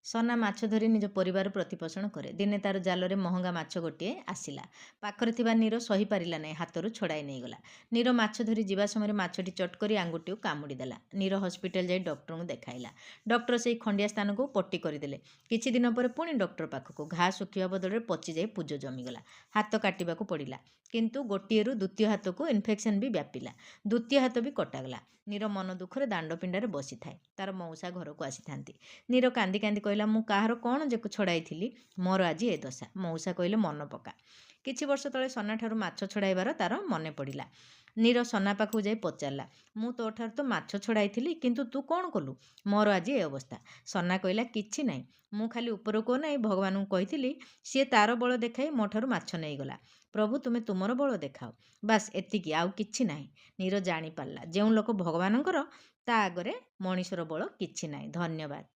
ସନା ମାଛ ଧରି ନିଜ ପରିବାର ପ୍ରତିପୋଷଣ କରେ। ଦିନେ ତାର ଜାଲରେ ମହଙ୍ଗା ମାଛ ଗୋଟିଏ ଆସିଲା। ପାଖରେ ଥିବା ନୀର ସହିପାରିଲା ନାହିଁ, ହାତରୁ ଛଡ଼ାଇ ନେଇଗଲା। ନୀର ମାଛ ଧରି ଯିବା ସମୟରେ ମାଛଟି ଚଟ୍ କରି ଆଙ୍ଗୁଠିକୁ କାମୁଡ଼ିଦେଲା। ନୀର ହସ୍ପିଟାଲ ଯାଇ ଡକ୍ଟରଙ୍କୁ ଦେଖାଇଲା। ଡକ୍ଟର ସେହି ଖଣ୍ଡିଆ ସ୍ଥାନକୁ ପଟି କରିଦେଲେ। କିଛି ଦିନ ପରେ ପୁଣି ଡକ୍ଟର ପାଖକୁ। ଘା ଶୁଖିବା ବଦଳରେ ପଚିଯାଇ ପୁଜ ଜମିଗଲା। ହାତ କାଟିବାକୁ ପଡ଼ିଲା। କିନ୍ତୁ ଗୋଟିଏରୁ ଦ୍ୱିତୀୟ ହାତକୁ ଇନଫେକ୍ସନ ବି ବ୍ୟାପିଲା। ଦ୍ୱିତୀୟ ହାତ ବି କଟାଗଲା। ନୀର ମନ ଦୁଃଖରେ ଦାଣ୍ଡ ପିଣ୍ଡାରେ ବସିଥାଏ। ତାର ମଉସା ଘରକୁ ଆସିଥାନ୍ତି। ନୀର କାନ୍ଦି କାନ୍ଦି କହିଲା, ମୁଁ କାହାର କ'ଣ ଯେ ଛଡ଼ାଇଥିଲି, ମୋର ଆଜି ଏ ଦଶା। ମଉସା କହିଲେ, ମନ ପକା। କିଛି ବର୍ଷ ତଳେ ସନାଠାରୁ ମାଛ ଛଡ଼ାଇବାର ତାର ମନେ ପଡ଼ିଲା। ନୀର ସନା ପାଖକୁ ଯାଇ ପଚାରିଲା, ମୁଁ ତୋଠାରୁ ତ ମାଛ ଛଡ଼ାଇଥିଲି, କିନ୍ତୁ ତୁ କ'ଣ କଲୁ? ମୋର ଆଜି ଏ ଅବସ୍ଥା। ସନା କହିଲା, କିଛି ନାହିଁ, ମୁଁ ଖାଲି ଉପରକୁ ଅନାଇ ଭଗବାନଙ୍କୁ କହିଥିଲି, ସିଏ ତାର ବଳ ଦେଖାଇ ମୋ ଠାରୁ ମାଛ ନେଇଗଲା। ପ୍ରଭୁ, ତୁମେ ତୁମର ବଳ ଦେଖାଅ। ବାସ୍ ଏତିକି, ଆଉ କିଛି ନାହିଁ। ନୀର ଜାଣିପାରିଲା, ଯେଉଁ ଲୋକ ଭଗବାନଙ୍କର, ତା ଆଗରେ ମଣିଷର ବଳ କିଛି ନାହିଁ। ଧନ୍ୟବାଦ।